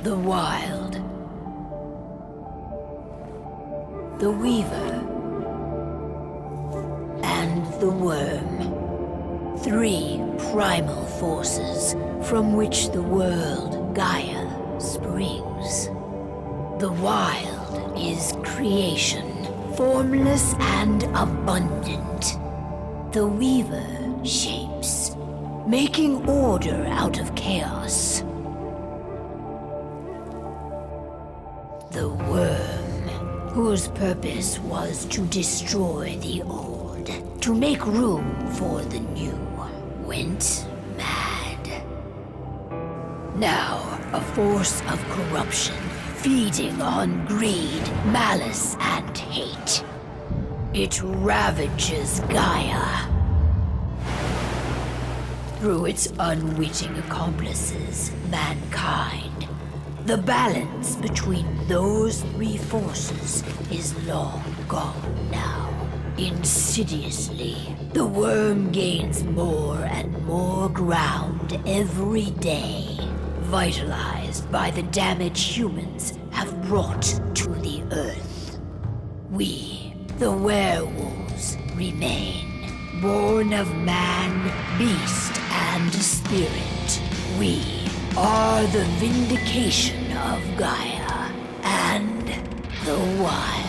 The Wild. The Weaver. And the Worm. 3 primal forces from which the world, Gaia, springs. The Wild is creation, formless and abundant. The Weaver shapes, making order out of chaos. The Worm, whose purpose was to destroy the old, to make room for the new, went mad. Now, a force of corruption, feeding on greed, malice, and hate. It ravages Gaia. Through its unwitting accomplices, mankind. The balance between those 3 forces is long gone now. Insidiously, the Worm gains more and more ground every day, vitalized by the damage humans have brought to the Earth. We, the werewolves, remain, born of man, beast, and spirit. We are the vindication of Gaia and the Wild.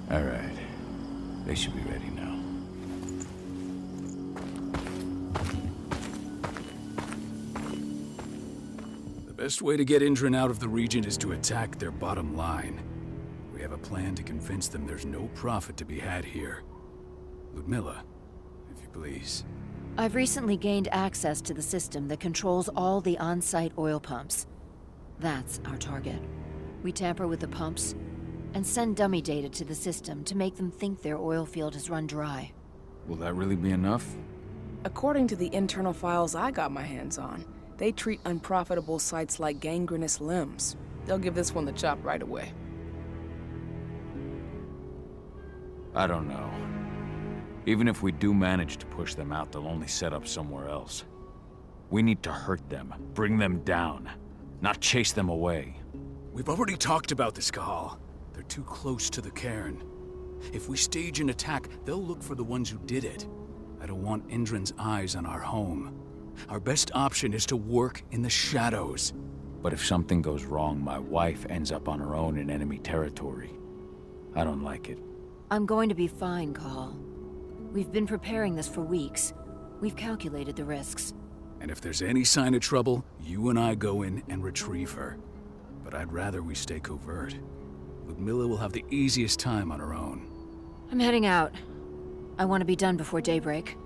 All right. They should be ready now. The best way to get Indran out of the region is to attack their bottom line. We have a plan to convince them there's no profit to be had here. Ludmilla, if you please. I've recently gained access to the system that controls all the on-site oil pumps. That's our target. We tamper with the pumps and send dummy data to the system to make them think their oil field has run dry. Will that really be enough? According to the internal files I got my hands on, they treat unprofitable sites like gangrenous limbs. They'll give this one the chop right away. I don't know. Even if we do manage to push them out, they'll only set up somewhere else. We need to hurt them, bring them down, not chase them away. We've already talked about this, Kahal. They're too close to the cairn. If we stage an attack, they'll look for the ones who did it. I don't want Indran's eyes on our home. Our best option is to work in the shadows. But if something goes wrong, my wife ends up on her own in enemy territory. I don't like it. I'm going to be fine, Call. We've been preparing this for weeks. We've calculated the risks. And if there's any sign of trouble, you and I go in and retrieve her. But I'd rather we stay covert. Ludmilla will have the easiest time on her own. I'm heading out. I want to be done before daybreak.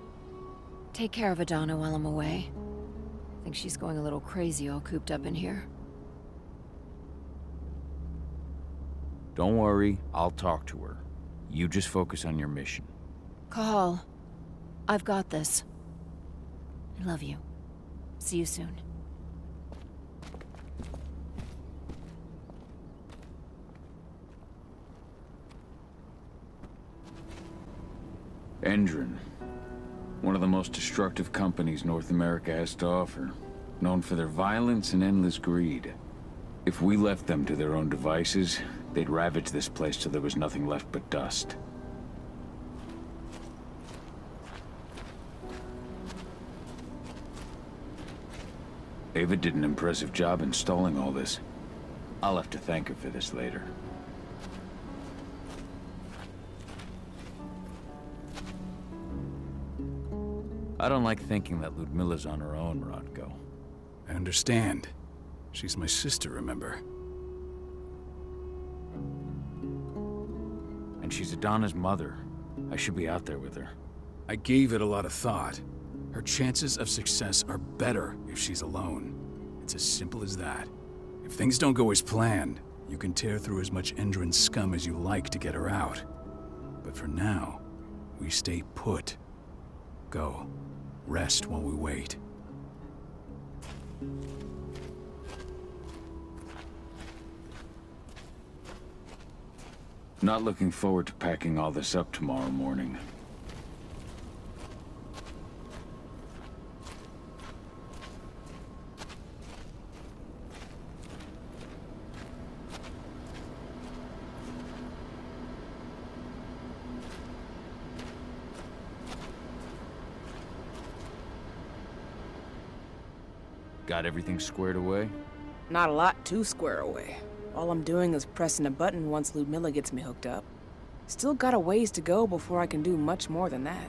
Take care of Adana while I'm away. I think she's going a little crazy all cooped up in here. Don't worry, I'll talk to her. You just focus on your mission. Call. I've got this. I love you. See you soon. Endron. One of the most destructive companies North America has to offer. Known for their violence and endless greed. If we left them to their own devices, they'd ravage this place till there was nothing left but dust. Ava did an impressive job installing all this. I'll have to thank her for this later. I don't like thinking that Ludmilla's on her own, Rodko. I understand. She's my sister, remember? And she's Adana's mother. I should be out there with her. I gave it a lot of thought. Her chances of success are better if she's alone. It's as simple as that. If things don't go as planned, you can tear through as much Endron scum as you like to get her out. But for now, we stay put. Go. Rest while we wait. Not looking forward to packing all this up tomorrow morning. Got everything squared away? Not a lot to square away. All I'm doing is pressing a button once Ludmilla gets me hooked up. Still got a ways to go before I can do much more than that.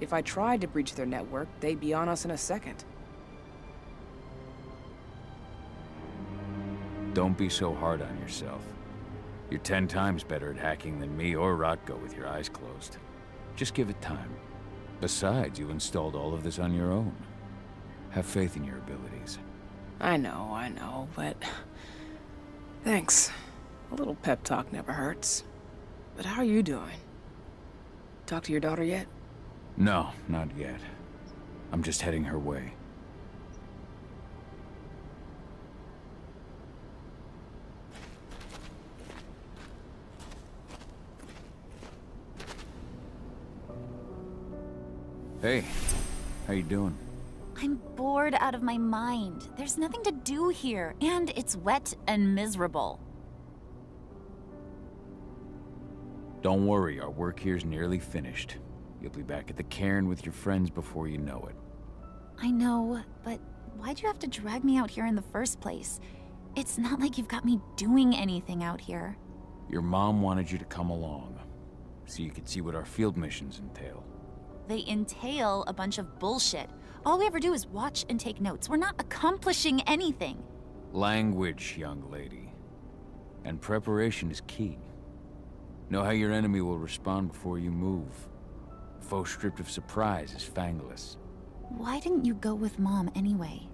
If I tried to breach their network, they'd be on us in a second. Don't be so hard on yourself. You're 10 times better at hacking than me or Rotko with your eyes closed. Just give it time. Besides, you installed all of this on your own. Have faith in your abilities. I know, but... Thanks. A little pep talk never hurts. But how are you doing? Talk to your daughter yet? No, not yet. I'm just heading her way. Hey, how you doing? I'm bored out of my mind. There's nothing to do here, and it's wet and miserable. Don't worry, our work here's nearly finished. You'll be back at the cairn with your friends before you know it. I know, but why'd you have to drag me out here in the first place? It's not like you've got me doing anything out here. Your mom wanted you to come along, so you could see what our field missions entail. They entail a bunch of bullshit. All we ever do is watch and take notes. We're not accomplishing anything. Language, young lady. And preparation is key. Know how your enemy will respond before you move. Faux stripped of surprise is fangless. Why didn't you go with Mom anyway?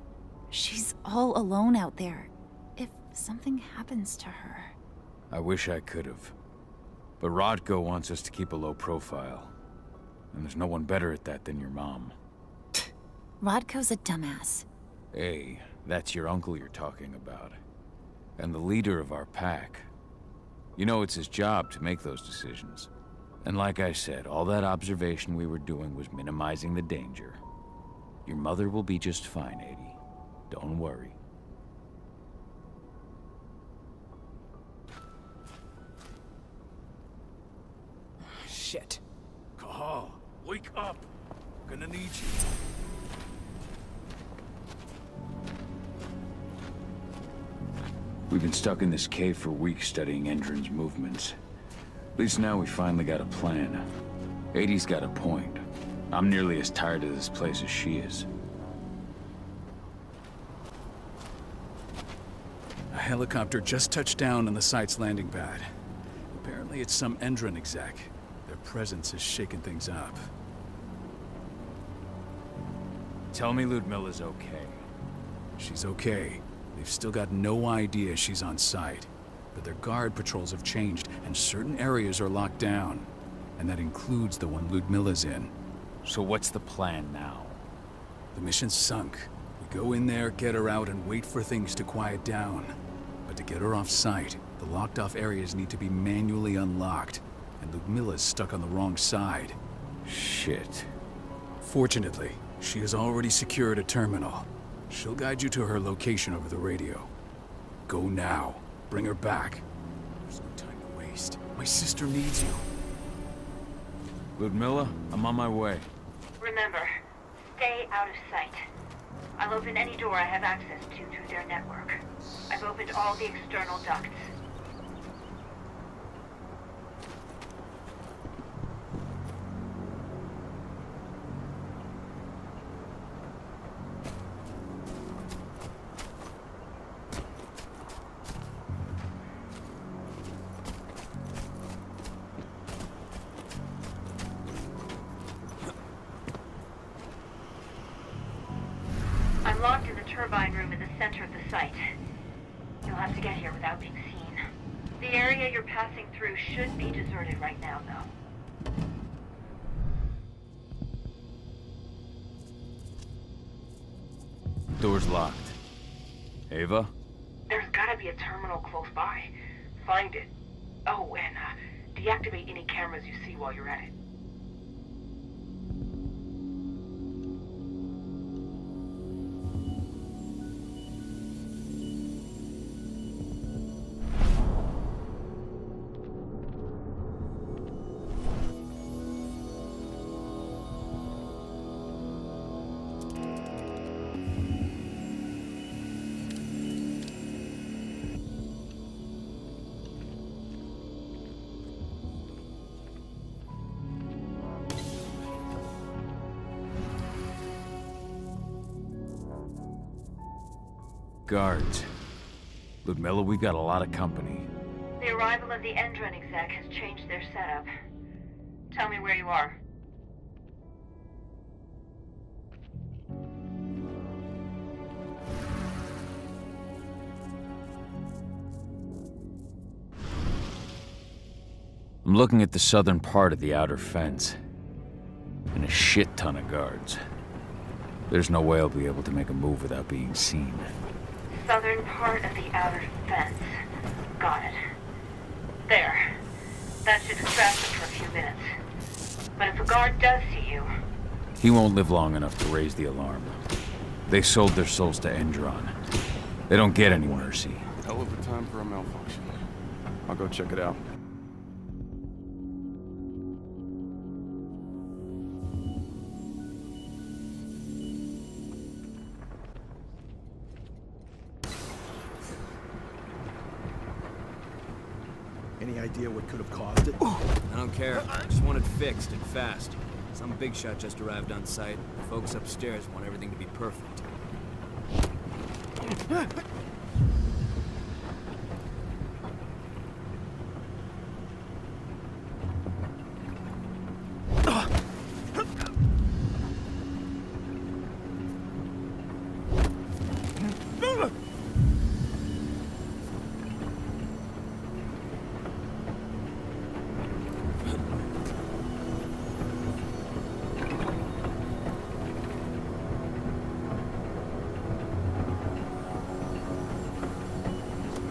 She's all alone out there. If something happens to her... I wish I could have. But Rotko wants us to keep a low profile. And there's no one better at that than your mom. Rodko's a dumbass. Hey, that's your uncle you're talking about. And the leader of our pack. You know it's his job to make those decisions. And like I said, all that observation we were doing was minimizing the danger. Your mother will be just fine, Edie. Don't worry. Shit. Cahal, wake up! Gonna need you. We've been stuck in this cave for weeks studying Endron's movements. At least now we finally got a plan. Edie's got a point. I'm nearly as tired of this place as she is. A helicopter just touched down on the site's landing pad. Apparently it's some Endron exec. Their presence is shaking things up. Tell me Ludmilla's okay. She's okay. They've still got no idea she's on site. But their guard patrols have changed, and certain areas are locked down. And that includes the one Ludmilla's in. So what's the plan now? The mission's sunk. We go in there, get her out, and wait for things to quiet down. But to get her off site, the locked-off areas need to be manually unlocked. And Ludmilla's stuck on the wrong side. Shit. Fortunately, she has already secured a terminal. She'll guide you to her location over the radio. Go now. Bring her back. There's no time to waste. My sister needs you. Ludmilla, I'm on my way. Remember, stay out of sight. I'll open any door I have access to through their network. I've opened all the external ducts. I'm locked in the turbine room in the center of the site. You'll have to get here without being seen. The area you're passing through should be deserted right now, though. Door's locked. Ava? There's gotta be a terminal close by. Find it. Oh, and Deactivate any cameras you see while you're at it. Guards. Ludmilla, we've got a lot of company. The arrival of the Endron exec has changed their setup. Tell me where you are. I'm looking at the southern part of the outer fence. And a shit ton of guards. There's no way I'll be able to make a move without being seen. Southern part of the outer fence. Got it. There. That should distract them for a few minutes. But if a guard does see you... He won't live long enough to raise the alarm. They sold their souls to Endron. They don't get any mercy. Hell of a time for a malfunction. I'll go check it out. Any idea what could have caused it? I don't care. I just want it fixed and fast. Some big shot just arrived on site. The folks upstairs want everything to be perfect.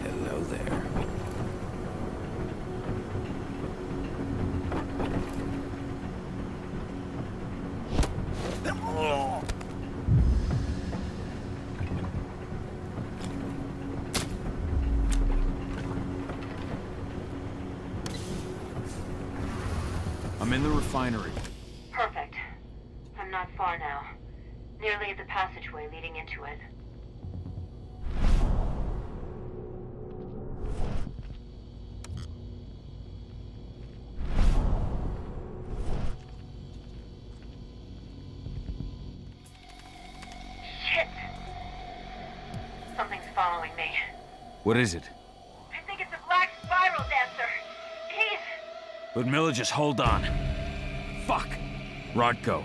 Hello there. I'm in the refinery. Perfect. I'm not far now. Nearly at the passageway leading into it. Shit! Something's following me. What is it? I think it's a black spiral dancer. He's... Ludmilla, just hold on. Fuck. Rodko.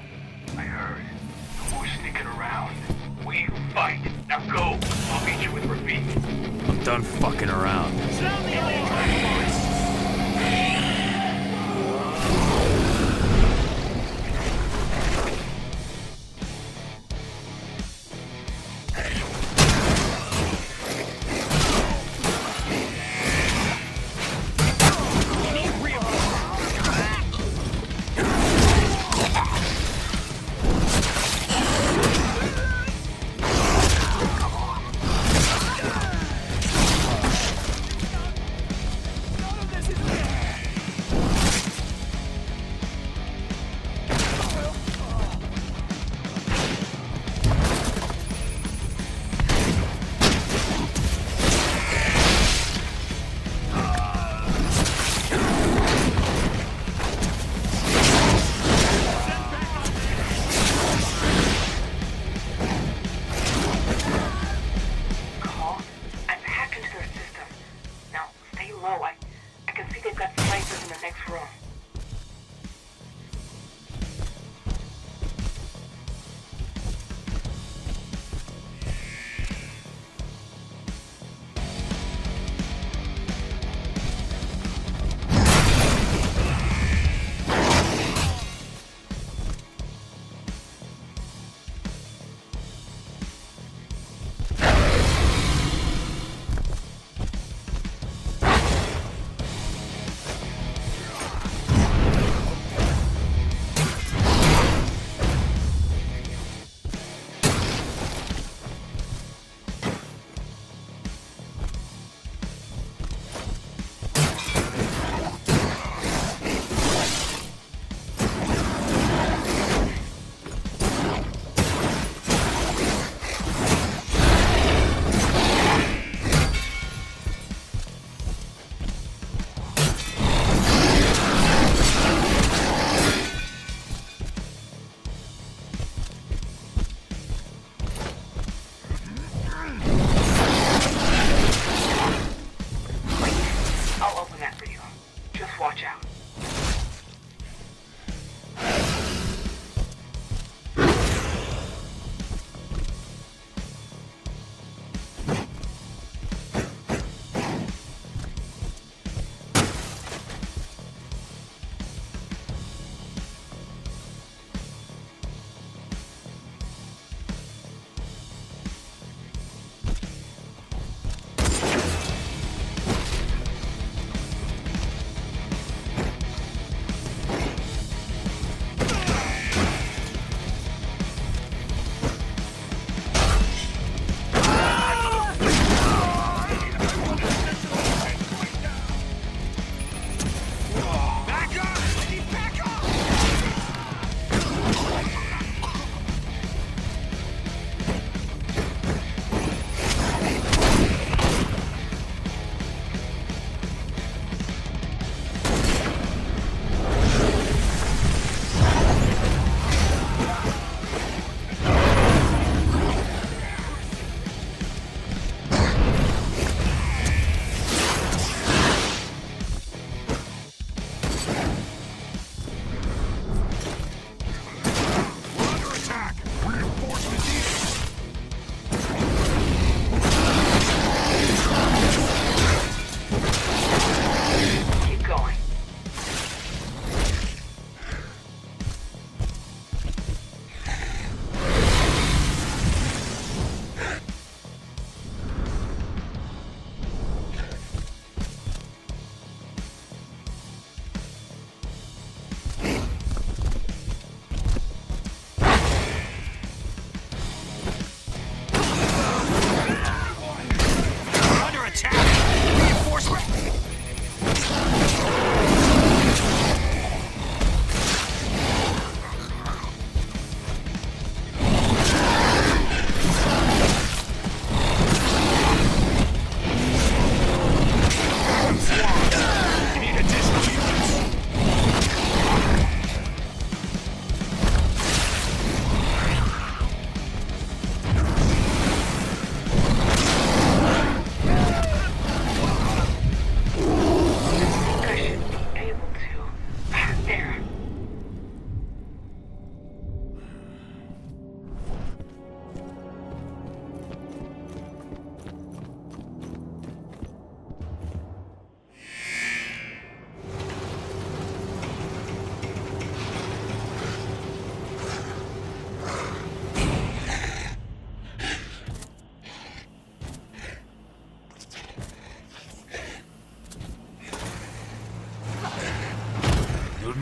I heard. Who's sneaking around? We fight. Now go. I'll meet you with Rafik. I'm done fucking around.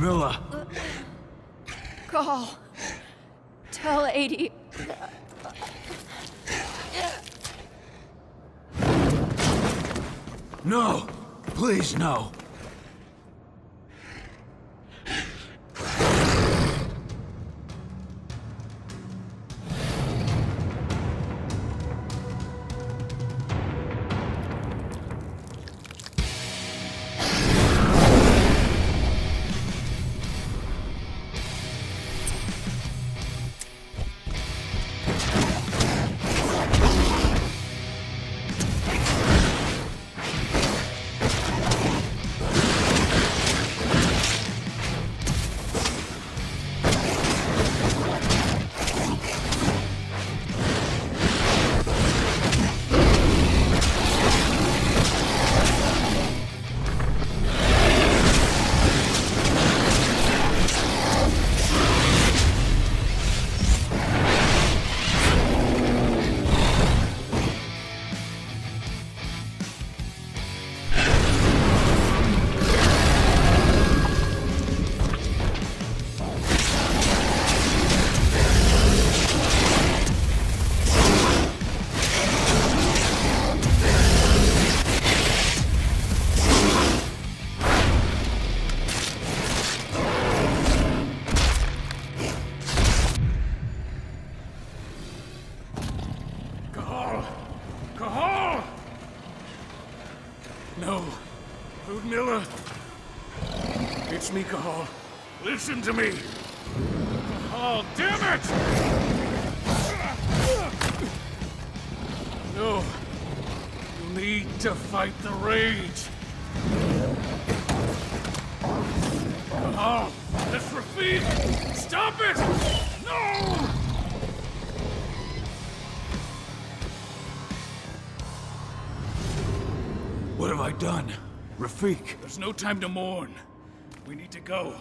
Miller! Call. Tell 80. No! Please, no! No. Ludmilla. It's me, Cahal. Listen to me. Cahal, damn it! No. You need to fight the rage. Cahal, that's Rafik! Stop it! No! What have I done? Rafik, there's no time to mourn. We need to go.